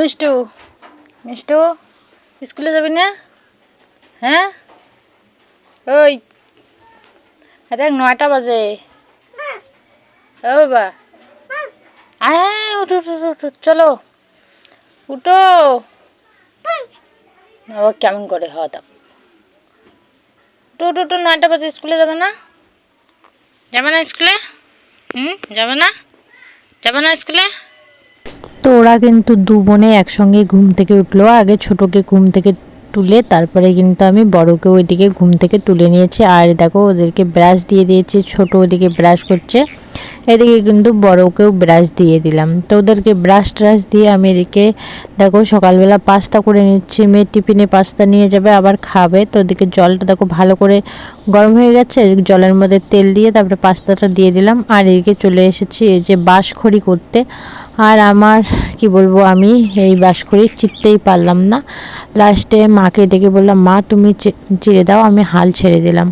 মিষ্টু মিষ্টু স্কুলে যাবি না? হ্যাঁ ওই দেখ 9টা বাজে। ও বাবা আয় উঠো উঠো উঠো চলো উঠো। ও কেমন করে হওয়া দাও উঠো উঠো উঠো 9টা বাজে। স্কুলে যাবে না? যাবে না স্কুলে? যাবে না? যাবে না স্কুলে? তো ওরা কিন্তু দু বোনে একসঙ্গে ঘুম থেকে উঠলো। আগে ছোটকে ঘুম থেকে তুলে তারপরে কিন্তু আমি বড়কে ওইদিকে ঘুম থেকে তুলে নিয়েছি। আর দেখো ওদেরকে ব্রাশ দিয়ে দিয়েছি। ছোট ওদিকে ব্রাশ করছে, এদিকে কিন্তু বড়কেও ব্রাশ দিয়ে দিলাম। তো ওদেরকে ব্রাশ ট্রাশ দিয়ে আমি এদিকে দেখো সকালবেলা পাস্তা করে নিচ্ছি। মেয়ের টিফিনে পাস্তা নিয়ে যাবে, আবার খাবে। তো ওদিকে জলটা দেখো ভালো করে গরম হয়ে গেছে। জলের মধ্যে তেল দিয়ে তারপরে পাস্তাটা দিয়ে দিলাম। আর এদিকে চলে এসেছি এই যে বাঁশখড়ি করতে। আর আমার কি বলবো, আমি এই বাঁশখড়ি চিরতেই পারলাম না। লাস্টে মাকে ডেকে বললাম, মা তুমি চিড়ে দাও, আমি হাল ছেড়ে দিলাম।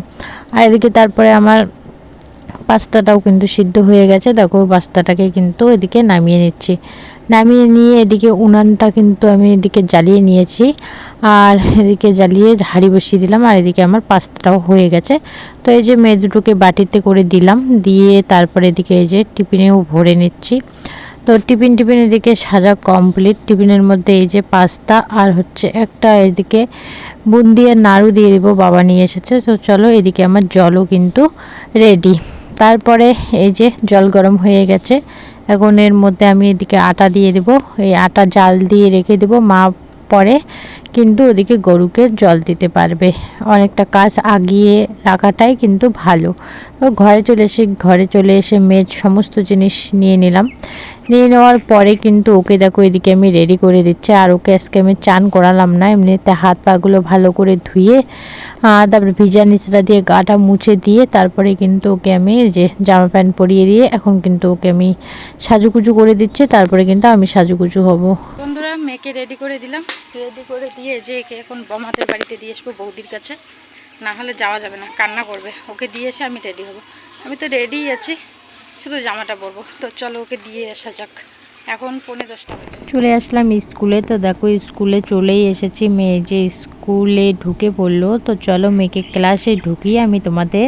আর এদিকে তারপরে আমার পাস্তাটাও কিন্তু সিদ্ধ হয়ে গেছে। দেখো পাস্তাটাকে কিন্তু এদিকে নামিয়ে নিচ্ছি। নামিয়ে নিয়ে এদিকে উনানটা কিন্তু আমি এদিকে জ্বালিয়ে নিয়েছি। আর এদিকে জ্বালিয়ে হাঁড়ি বসিয়ে দিলাম। আর এদিকে আমার পাস্তাটাও হয়ে গেছে। তো এই যে মেয়ে দুটোকে বাটিতে করে দিলাম, দিয়ে তারপরে এদিকে এই যে টিফিনেও ভরে নিচ্ছি। তো টিফিন এদিকে সাজা কমপ্লিট। টিফিনের মধ্যে এই যে পাস্তা আর হচ্ছে একটা এদিকে বুন্দি আর নাড়ু দিয়ে দেবো, বাবা নিয়ে এসেছে। তো চলো এদিকে আমার জলও কিন্তু রেডি। তারপরে এই যে জল গরম হয়ে গেছে। এখন এর মধ্যে আমি এদিকে আটা দিয়ে দেবো। এই আটা জাল দিয়ে রেখে দেবো, মা পরে কিন্তু ওদিকে গরুকে জল দিতে পারবে। অনেকটা কাজ আগিয়ে রাখাটাই কিন্তু ভালো। তো ঘরে চলে এসে মেয়ের সমস্ত জিনিস নিয়ে নিলাম। নিয়ে নেওয়ার পরে কিন্তু ওকে দেখো এদিকে আমি রেডি করে দিচ্ছি। আর ওকে আজকে আমি চান করালাম না, এমনিতে হাত পাগুলো ভালো করে ধুয়ে তারপরে ভিজা নিচড়া দিয়ে গাটা মুছে দিয়ে তারপরে কিন্তু ওকে আমি যে জামা প্যান্ট পরিয়ে দিয়ে এখন কিন্তু ওকে আমি সাজুগুজু করে দিচ্ছি। তারপরে কিন্তু আমি সাজুগুজু হব। বন্ধুরা মেয়েকে রেডি করে দিলাম। রেডি করে দিয়ে যে একে এখন বমাদের বাড়িতে দিয়ে আসবো বৌদির কাছে, না হলে যাওয়া যাবে না, কান্না করবে। ওকে দিয়ে এসে আমি রেডি হব। আমি তো রেডিই আছি, শুধু জামাটা পরবো। তো চলো ওকে দিয়ে আসা যাক। এখন 10:45 বাজে। চলে আসলাম স্কুলে। তো দেখো স্কুলে চলেই এসেছি। মেয়ে যে স্কুলে ঢুকে পড়লো। তো চলো মেয়েকে ক্লাসে ঢুকিয়ে আমি তোমাদের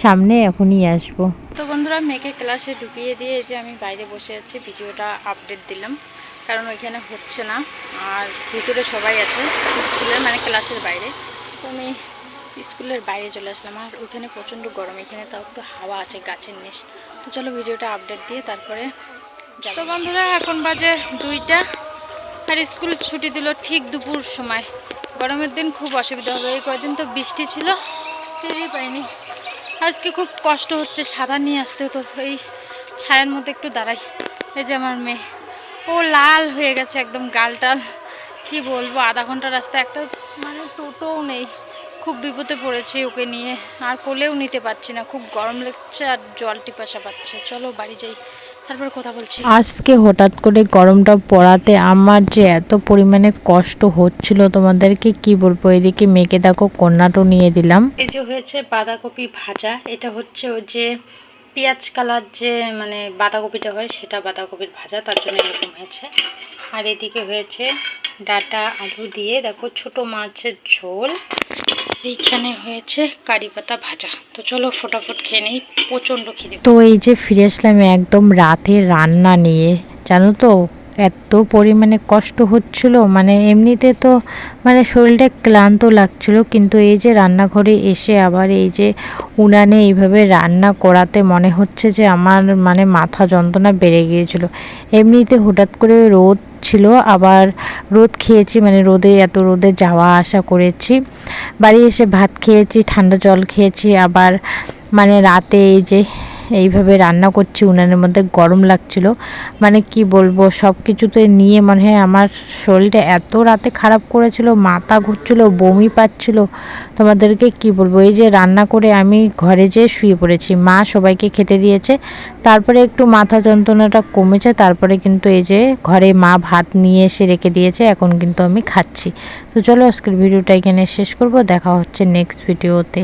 সামনে এখনই আসবো। তো বন্ধুরা মেয়েকে ক্লাসে ঢুকিয়ে দিয়ে যে আমি বাইরে বসে আছি, ভিডিওটা আপডেট দিলাম কারণ ওইখানে হচ্ছে না। আর ভিতরে সবাই আছে স্কুলের, মানে ক্লাসের বাইরে। তো আমি স্কুলের বাইরে চলে আসলাম। আর ওইখানে প্রচণ্ড গরম, এখানে তাও একটু হাওয়া আছে গাছের নিচ। তো চলো ভিডিওটা আপডেট দিয়ে তারপরে যাব। তো বন্ধুরা এখন বাজে 2টা, আর স্কুল ছুটি দিল ঠিক দুপুর সময়। গরমের দিন খুব অসুবিধা হবে। এই কয়েকদিন তো বৃষ্টি ছিল, টেরই পাইনি। আজকে খুব কষ্ট হচ্ছে, সাদা নিয়ে আসতে। তো এই ছায়ার মধ্যে একটু দাঁড়াই। এই যে আমার মেয়ে, ও লাল হয়ে গেছে একদম গালটাল। কি বলবো, আধা ঘন্টা রাস্তা, একটা মানে টোটোও নেই। খুব বিপদে পড়েছি ওকে নিয়ে, আর কোলেও নিতে পারছি না। খুব গরম লাগছে আর জল টিপাসা পাচ্ছে। চলো বাড়ি যাই, তারপরে কথা বলছি। আজকে হঠাৎ করে গরমটা পড়াতে আমার যে এত পরিমাণে কষ্ট হচ্ছিল তোমাদেরকে কি বলবো। এদিকে মেয়েকে দেখো কন্যাটো নিয়ে দিলাম। এই যে হয়েছে বাঁধাকপি ভাজা। এটা হচ্ছে ওই যে পেঁয়াজ কালার যে মানে বাঁধাকপিটা হয়, সেটা বাঁধাকপির ভাজা, তার জন্য এরকম হয়েছে। আর এদিকে হয়েছে ডাঁটা আলু দিয়ে দেখো ছোট মাছের ঝোল। এইখানে হয়েছে কারি পাতা ভাজা। তো চলো ফটাফট খেয়ে নেই, প্রচণ্ড খিদে। তো এই যে ফিরে আসলাম একদম রাতে রান্না নিয়ে। জানো তো এত পরিমাণে কষ্ট হচ্ছিল, মানে এমনিতে তো মানে শরীরটা ক্লান্ত লাগছিল, কিন্তু এই যে রান্নাঘরে এসে আবার এই যে উনানে এইভাবে রান্না করাতে মনে হচ্ছে যে আমার মানে মাথা যন্ত্রণা বেড়ে গিয়েছিল। এমনিতে হঠাৎ করে রোদ ছিল, আবার রোদ খেয়েছি, মানে এত রোদে যাওয়া আসা করেছি। বাড়ি এসে ভাত খেয়েছি, ঠান্ডা জল খেয়েছি। আবার মানে রাতে এই যে এইভাবে রান্না করছি, উনানের মধ্যে গরম লাগছিল। মানে কি বলবো, সব কিছুতে নিয়ে মনে হয় আমার শরীরটা এত রাতে খারাপ করেছিল, মাথা ঘুরছিল, বমি পাচ্ছিল। তোমাদেরকে কি বলবো, এই যে রান্না করে আমি ঘরে যেয়ে শুয়ে পড়েছি। মা সবাইকে খেতে দিয়েছে, তারপরে একটু মাথা যন্ত্রণাটা কমেছে। তারপরে কিন্তু এই যে ঘরে মা ভাত নিয়ে এসে রেখে দিয়েছে, এখন কিন্তু আমি খাচ্ছি। তো চলো আজকের ভিডিওটা এখানে শেষ করব। দেখা হচ্ছে নেক্সট ভিডিওতে।